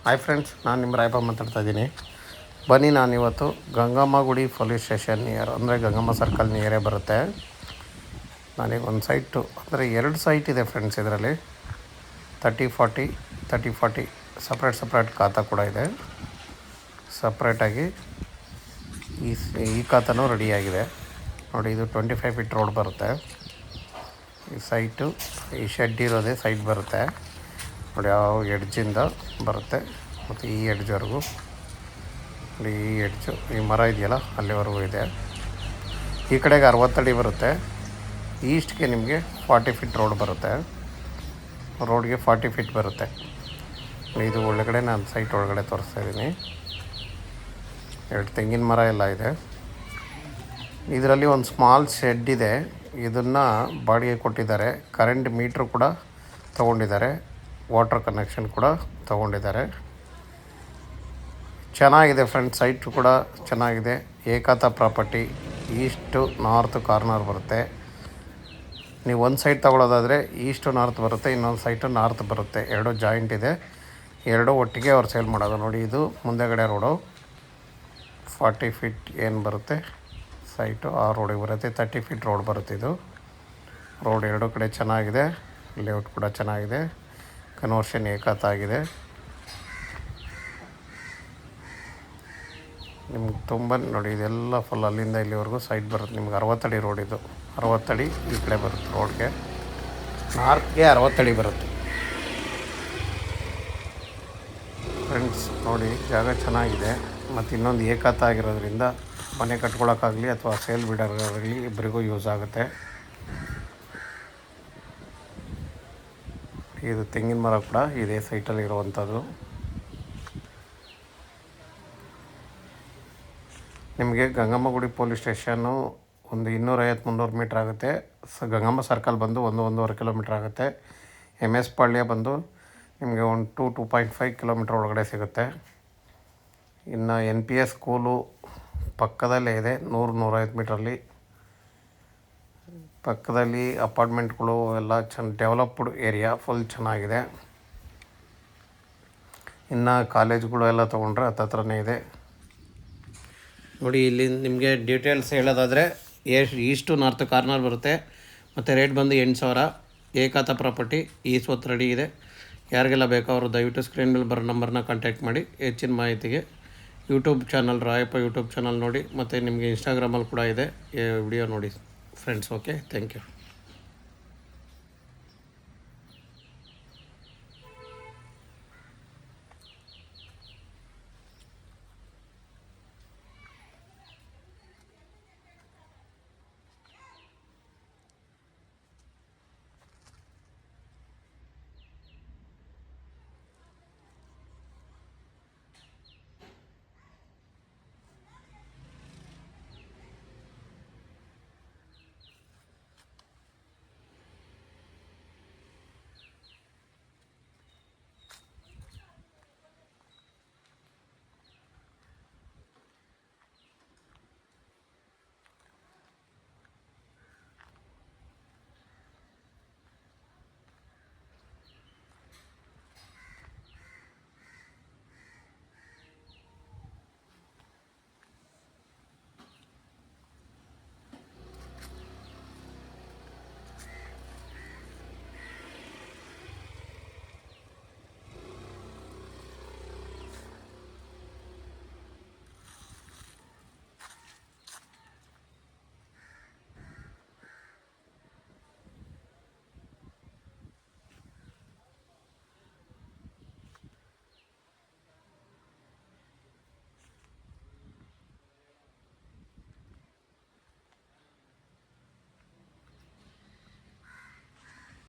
Hi friends, ನಾನು ನಿಮ್ಮ ರಾಯಪ್ಪ ಮಾತಾಡ್ತಾ ಇದ್ದೀನಿ. ಬನ್ನಿ, ನಾನಿವತ್ತು ಗಂಗಮ್ಮ ಗುಡಿ ಪೊಲೀಸ್ ಸ್ಟೇಷನ್ ನಿಯರ್, ಅಂದರೆ ಗಂಗಮ್ಮ ಸರ್ಕಲ್ ನಿಯರೇ ಬರುತ್ತೆ. ನನಗೆ ಒಂದು ಸೈಟು, ಅಂದರೆ 2 ಸೈಟ್ ಇದೆ ಫ್ರೆಂಡ್ಸ್. ಇದರಲ್ಲಿ 30-40 ಸಪ್ರೇಟ್ ಖಾತಾ ಕೂಡ ಇದೆ. ಸಪ್ರೇಟಾಗಿ ಈ ಖಾತಾನೂ ರೆಡಿಯಾಗಿದೆ ನೋಡಿ. ಇದು 25 ಫೀಟ್ ರೋಡ್ ಬರುತ್ತೆ. ಈ ಸೈಟು, ಈ ಶೆಡ್ ಇರೋದೇ ಸೈಟ್ ಬರುತ್ತೆ ನೋಡಿ. ಯಾವ ಎಡ್ಜಿಂದ ಬರುತ್ತೆ ಮತ್ತು ಈ ಎಡ್ಜ್ವರೆಗೂ ನೋಡಿ. ಈ ಎಡ್ಜು, ಈ ಮರ ಇದೆಯಲ್ಲ ಅಲ್ಲಿವರೆಗೂ ಇದೆ. ಈ ಕಡೆಗೆ 60 ಅಡಿ ಬರುತ್ತೆ. ಈಸ್ಟ್ಗೆ ನಿಮಗೆ 40 ಫೀಟ್ ರೋಡ್ ಬರುತ್ತೆ. ರೋಡ್ಗೆ 40 ಫೀಟ್ ಬರುತ್ತೆ. ಇದು ಒಳಗಡೆ ನಾನು ಸೈಟ್ ಒಳಗಡೆ ತೋರಿಸ್ತಾ ಇದ್ದೀನಿ. 2 ತೆಂಗಿನ ಮರ ಎಲ್ಲ ಇದೆ. ಇದರಲ್ಲಿ ಒಂದು ಸ್ಮಾಲ್ ಶೆಡ್ ಇದೆ. ಇದನ್ನು ಬಾಡಿಗೆ ಕೊಟ್ಟಿದ್ದಾರೆ. ಕರೆಂಟ್ ಮೀಟ್ರ್ ಕೂಡ ತೊಗೊಂಡಿದ್ದಾರೆ. ವಾಟರ್ ಕನೆಕ್ಷನ್ ಕೂಡ ತೊಗೊಂಡಿದ್ದಾರೆ. ಚೆನ್ನಾಗಿದೆ ಫ್ರೆಂಡ್ಸ್. ಸೈಟು ಕೂಡ ಚೆನ್ನಾಗಿದೆ. ಏಕಾತ ಪ್ರಾಪರ್ಟಿ. ಈಸ್ಟು ನಾರ್ತ್ ಕಾರ್ನರ್ ಬರುತ್ತೆ. ನೀವು ಒಂದು ಸೈಡ್ ತೊಗೊಳ್ಳೋದಾದರೆ ಈಸ್ಟು ನಾರ್ತ್ ಬರುತ್ತೆ, ಇನ್ನೊಂದು ಸೈಟು ನಾರ್ತ್ ಬರುತ್ತೆ. 2 ಜಾಯಿಂಟ್ ಇದೆ. 2 ಒಟ್ಟಿಗೆ ಅವ್ರು ಸೇಲ್ ಮಾಡೋದು ನೋಡಿ. ಇದು ಮುಂದೆಗಡೆ ರೋಡು 40 ಫೀಟ್ ಏನು ಬರುತ್ತೆ ಸೈಟು, ಆ ರೋಡಿಗೆ ಬರುತ್ತೆ. 30 ಫೀಟ್ ರೋಡ್ ಬರುತ್ತೆ. ಇದು ರೋಡ್ 2 ಕಡೆ ಚೆನ್ನಾಗಿದೆ. ಲೇಔಟ್ ಕೂಡ ಚೆನ್ನಾಗಿದೆ. ಕನ್ವರ್ಷನ್ ಏಕಾತ ಆಗಿದೆ. ನಿಮ್ಗೆ ತುಂಬ ನೋಡಿ, ಇದೆಲ್ಲ ಫುಲ್ ಅಲ್ಲಿಂದ ಇಲ್ಲಿವರೆಗೂ ಸೈಟ್ ಬರುತ್ತೆ. ನಿಮ್ಗೆ 60 ಅಡಿ ರೋಡ್. ಇದು 60 ಅಡಿ ಈ ಕಡೆ ಬರುತ್ತೆ. ರೋಡ್ಗೆ ನಾರ್ತ್ಗೆ 60 ಅಡಿ ಬರುತ್ತೆ ಫ್ರೆಂಡ್ಸ್. ನೋಡಿ, ಜಾಗ ಚೆನ್ನಾಗಿದೆ. ಮತ್ತು ಇನ್ನೊಂದು ಏಕಾತ ಆಗಿರೋದ್ರಿಂದ ಮನೆ ಕಟ್ಕೊಳ್ಳೋಕ್ಕಾಗಲಿ ಅಥವಾ ಸೇಲ್ ಬಿಡೋಕ್ಕಾಗಲಿ ಇಬ್ಬರಿಗೂ ಯೂಸ್ ಆಗುತ್ತೆ. ಇದು ತೆಂಗಿನ ಮರ ಕೂಡ ಇದೇ ಸೈಟಲ್ಲಿ ಇರುವಂಥದ್ದು. ನಿಮಗೆ ಗಂಗಮ್ಮ ಗುಡಿ ಪೊಲೀಸ್ ಸ್ಟೇಷನ್ನು ಒಂದು 250-300 ಮೀಟ್ರ್ ಆಗುತ್ತೆ. ಗಂಗಮ್ಮ ಸರ್ಕಲ್ ಬಂದು 1-1.5 ಕಿಲೋಮೀಟ್ರ್ ಆಗುತ್ತೆ. MS ಪಾಳ್ಯ ಬಂದು ನಿಮಗೆ ಒಂದು 2-2.5 ಕಿಲೋಮೀಟ್ರ್ ಒಳಗಡೆ ಸಿಗುತ್ತೆ. ಇನ್ನು NPS ಸ್ಕೂಲು ಪಕ್ಕದಲ್ಲೇ ಇದೆ. 100-150 ಮೀಟ್ರಲ್ಲಿ. ಪಕ್ಕದಲ್ಲಿ ಅಪಾರ್ಟ್ಮೆಂಟ್ಗಳು ಎಲ್ಲ ಡೆವಲಪ್ಡ್ ಏರಿಯಾ, ಫುಲ್ ಚೆನ್ನಾಗಿದೆ. ಇನ್ನು ಕಾಲೇಜ್ಗಳು ಎಲ್ಲ ತೊಗೊಂಡ್ರೆ ಹತ್ರನೇ ಇದೆ ನೋಡಿ. ಇಲ್ಲಿ ನಿಮಗೆ ಡೀಟೇಲ್ಸ್ ಹೇಳೋದಾದರೆ ಈಸ್ಟು ನಾರ್ತ್ ಕಾರ್ನರ್ ಬರುತ್ತೆ. ಮತ್ತು ರೇಟ್ ಬಂದು 8,000. ಏಕಾತ ಪ್ರಾಪರ್ಟಿ. ಈಸ್ವತ್ತು ರೆಡಿ ಇದೆ. ಯಾರಿಗೆಲ್ಲ ಬೇಕೋ ಅವರು ದಯವಿಟ್ಟು ಸ್ಕ್ರೀನ್ ಮೇಲೆ ಬರೋ ನಂಬರ್ನ ಕಾಂಟ್ಯಾಕ್ಟ್ ಮಾಡಿ. ಹೆಚ್ಚಿನ ಮಾಹಿತಿಗೆ YouTube channel Rayappa YouTube channel ನೋಡಿ. ಮತ್ತು ನಿಮಗೆ ಇನ್ಸ್ಟಾಗ್ರಾಮಲ್ಲಿ ಕೂಡ ಇದೆ ವಿಡಿಯೋ ನೋಡಿ ಫ್ರೆಂಡ್ಸ್. Okay, thank you.